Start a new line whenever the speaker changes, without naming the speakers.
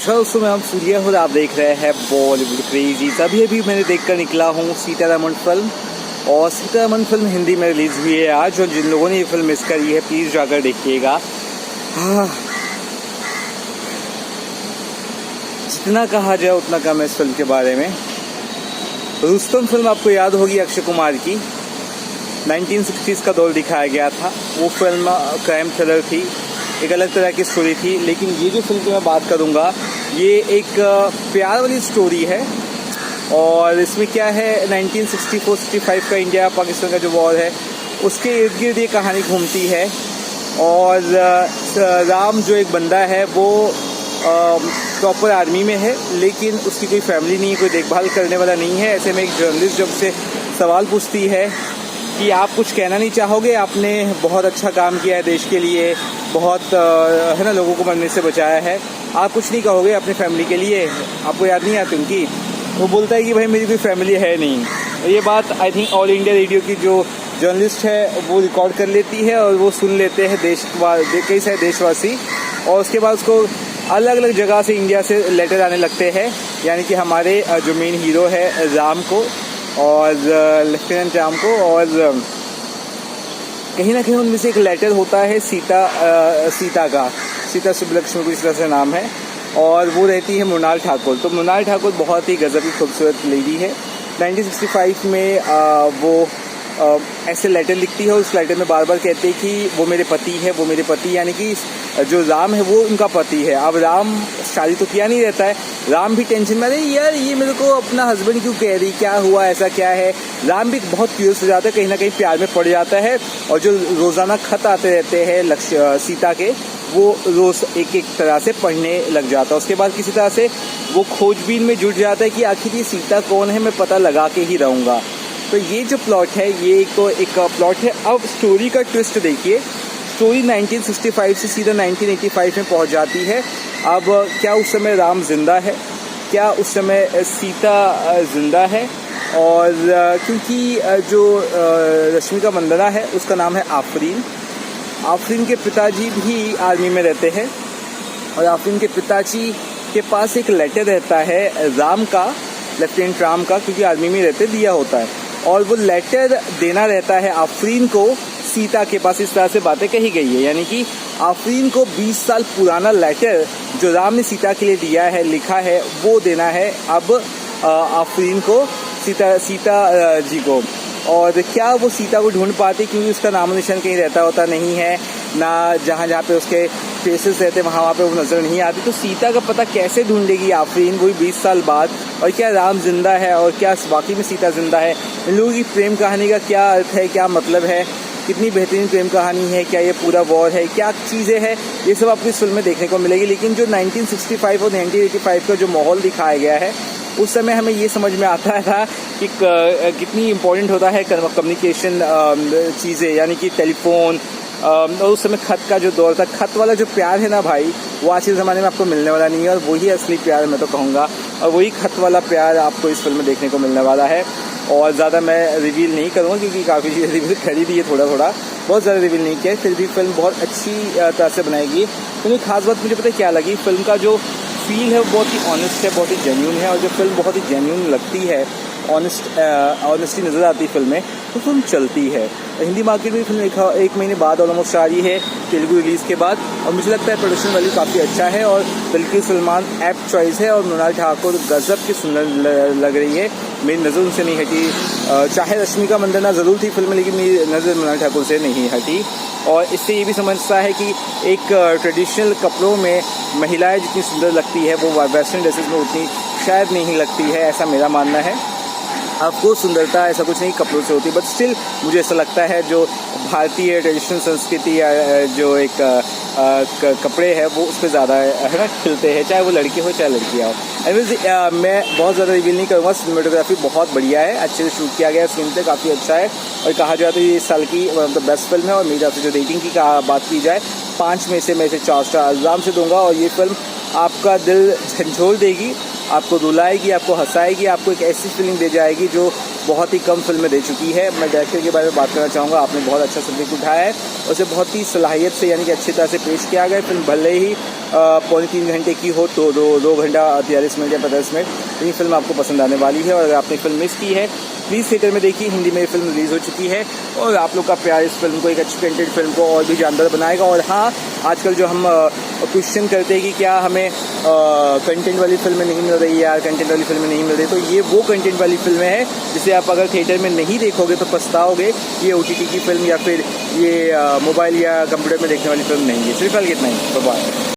दोस्तों मैं सूर्य और आप देख रहे हैं बॉलीवुड क्रेजी। अभी अभी मैंने देखकर निकला हूँ सीतारमण फिल्म, और सीतारमण फिल्म हिंदी में रिलीज़ हुई है आज। और जिन लोगों ने ये फिल्म मिस करी है प्लीज़ जाकर देखिएगा। जितना कहा जाए उतना कम है इस फिल्म के बारे में। रुस्तम फिल्म आपको याद होगी, अक्षय कुमार की 1960s का दौर दिखाया गया था। वो फिल्म क्राइम थ्रिलर थी, एक अलग तरह की स्टोरी थी। लेकिन ये जो फिल्म की मैं बात करूँगा ये एक प्यार वाली स्टोरी है। और इसमें क्या है, 1964-65 का इंडिया पाकिस्तान का जो वॉर है उसके इर्द गिर्द ये कहानी घूमती है। और राम जो एक बंदा है वो प्रॉपर आर्मी में है, लेकिन उसकी कोई फैमिली नहीं है, कोई देखभाल करने वाला नहीं है। ऐसे में एक जर्नलिस्ट जब से सवाल पूछती है कि आप कुछ कहना नहीं चाहोगे, आपने बहुत अच्छा काम किया है देश के लिए, बहुत है ना लोगों को मरने से बचाया है, आप कुछ नहीं कहोगे अपनी फैमिली के लिए, आपको याद नहीं आती उनकी? वो बोलता है कि भाई मेरी कोई फैमिली है नहीं। ये बात I think all India radio की जो जर्नलिस्ट है वो रिकॉर्ड कर लेती है और वो सुन लेते हैं कई सारे देशवासी। और उसके बाद उसको अलग अलग जगह से इंडिया से लेटर आने लगते हैं, यानी कि हमारे जो मेन हीरो है राम को और लेफ्टिनेंट राम को। और कहीं ना कहीं उनमें से एक लेटर होता है सीता सुब्बलक्ष्मी को इस तरह से नाम है, और वो रहती है मृणाल ठाकुर। तो मृणाल ठाकुर बहुत ही गजब की खूबसूरत लेडी है। 1965 में वो ऐसे लेटर लिखती है, उस लेटर में बार बार कहते हैं कि वो मेरे पति है, वो मेरे पति, यानी कि जो राम है वो उनका पति है। अब राम शादी तो किया नहीं रहता है, राम भी टेंशन में, अरे यार ये मेरे को अपना हस्बैंड क्यों कह रही, क्या हुआ, ऐसा क्या है। राम भी बहुत क्यूरियस हो जाता है, कहीं ना कहीं प्यार में पड़ जाता है। और जो रोज़ाना खत आते रहते हैं सीता के, वो रोज़ एक एक तरह से पढ़ने लग जाता है। उसके बाद किसी तरह से वो खोजबीन में जुट जाता है कि आखिर ये सीता कौन है, मैं पता लगा के ही रहूँगा। तो ये जो प्लॉट है ये एक प्लॉट है। अब स्टोरी का ट्विस्ट देखिए, स्टोरी 1965 से सीधा 1985 में पहुंच जाती है। अब क्या उस समय राम जिंदा है, क्या उस समय सीता जिंदा है? और क्योंकि जो रश्मिका मंदाना है उसका नाम है आफरीन। आफरीन के पिताजी भी आर्मी में रहते हैं, और आफरीन के पिताजी के पास एक लेटर रहता है राम का, लेफ्टिनेंट राम का, क्योंकि आर्मी में रहते दिया होता है। और वो लेटर देना रहता है आफरीन को सीता के पास। इस तरह से बातें कही गई है, यानी कि आफरीन को 20 साल पुराना लेटर जो राम ने सीता के लिए दिया है, लिखा है, वो देना है अब आफरीन को, सीता जी को। और क्या वो सीता को ढूंढ पाती, क्योंकि उसका नामो निशान कहीं रहता होता नहीं है ना, जहाँ जहाँ पे उसके फेसेस रहते वहाँ पे वो नज़र नहीं आती। तो सीता का पता कैसे ढूंढेगी आफरीन, वही 20 साल बाद? और क्या राम जिंदा है, और क्या वाकई में सीता जिंदा है? इन लोगों की प्रेम कहानी का क्या अर्थ है, क्या मतलब है, कितनी बेहतरीन प्रेम कहानी है, क्या ये पूरा वॉर है, क्या चीज़ें हैं, ये सब आपको इस फिल्म में देखने को मिलेगी। लेकिन जो 1965 और 1985 का जो माहौल दिखाया गया है, उस समय हमें ये समझ में आता था कि कितनी इम्पोर्टेंट होता है कम्युनिकेशन चीज़ें, यानी कि टेलीफोन। और उस समय खत का जो दौर था, खत वाला जो प्यार है ना भाई, वो आज के ज़माने में आपको मिलने वाला नहीं है। और वही असली प्यार मैं तो कहूँगा, और वही खत वाला प्यार आपको इस फिल्म में देखने को मिलने वाला है। और ज़्यादा मैं रिवील नहीं करूँगा क्योंकि काफ़ी चीज़ें रिवील करी दी है, थोड़ा बहुत ज़्यादा रिवील नहीं किया। फिर भी फिल्म बहुत अच्छी तरह से बनाएगी। तो खास बात मुझे पता है क्या लगी, फिल्म का जो फील है वो बहुत ही ऑनेस्ट है, बहुत ही जेन्यून है। और जब फिल्म बहुत ही जेन्यून लगती है, ऑनेस्टी नज़र आती है फिल्म में, तो फिल्म चलती है। हिंदी मार्केट में फिल्म 1 महीने बाद ऑलमोस्ट आ रही है तेलुगु रिलीज़ के बाद, और मुझे लगता है प्रोडक्शन वैल्यू काफ़ी अच्छा है। और बल्कि सलमान एप्ट चॉइस है, और मृणाल ठाकुर गजब की सुंदर लग रही है, मेरी नज़र उनसे नहीं हटी। चाहे रश्मिका मंदाना ज़रूर थी फिल्म में, लेकिन मेरी नज़र मृणाल ठाकुर से नहीं हटी। और इससे ये भी समझता है कि एक ट्रेडिशनल कपड़ों में महिलाएं जितनी सुंदर लगती है वो वेस्टर्न ड्रेसेस में उतनी शायद नहीं लगती है, ऐसा मेरा मानना है। आपको सुंदरता ऐसा कुछ नहीं कपड़ों से होती, बट स्टिल मुझे ऐसा लगता है जो भारतीय ट्रेडिशनल संस्कृति या जो एक कपड़े हैं वो उस पर ज़्यादा है ना खिलते हैं, चाहे वो लड़के हो चाहे लड़कियाँ हो। एनीवेज मैं बहुत ज़्यादा रिवील नहीं करूँगा। सिनेमेटोग्राफी बहुत बढ़िया है, अच्छे से शूट किया गया है, स्क्रीन पे काफ़ी अच्छा है। और कहा जाए तो ये इस साल की मतलब बेस्ट फिल्म है। और मेरी तरफ से जो रेटिंग की बात की जाए, 5 में से मैं इसे 4 स्टार आराम से दूंगा। और ये फिल्म आपका दिल झंझोर देगी, आपको रुलाएगी, आपको हंसाएगी, आपको एक ऐसी फीलिंग दे जाएगी जो बहुत ही कम फिल्में दे चुकी है। मैं डायरेक्टर के बारे में बात करना चाहूँगा। आपने बहुत अच्छा सब्जेक्ट उठाया है, उसे बहुत ही सलाहियत से यानी कि अच्छी तरह से पेश किया गया। फिल्म भले ही 2.25 घंटे की हो तो 2 घंटा 43 मिनट या 50 मिनट, ये फिल्म आपको पसंद आने वाली है। और अगर आपने फिल्म मिस की है प्लीज़ थिएटर में देखिए। हिंदी में ये फिल्म रिलीज़ हो चुकी है और आप लोग का प्यार इस फिल्म को, एक अच्छी कंटेंट फिल्म को और भी जानदार बनाएगा। और हाँ, आजकल जो हम क्वेश्चन करते हैं कि क्या हमें कंटेंट वाली फिल्में नहीं मिल रही है यार, कंटेंट वाली फिल्में नहीं मिल रही, तो ये वो कंटेंट वाली फिल्में हैं जिसे आप अगर थिएटर में नहीं देखोगे तो पछताओगे। ये OTT की फिल्म या फिर ये मोबाइल या कंप्यूटर में देखने वाली फिल्म नहीं है। सिर्फ कितना ही। बाय।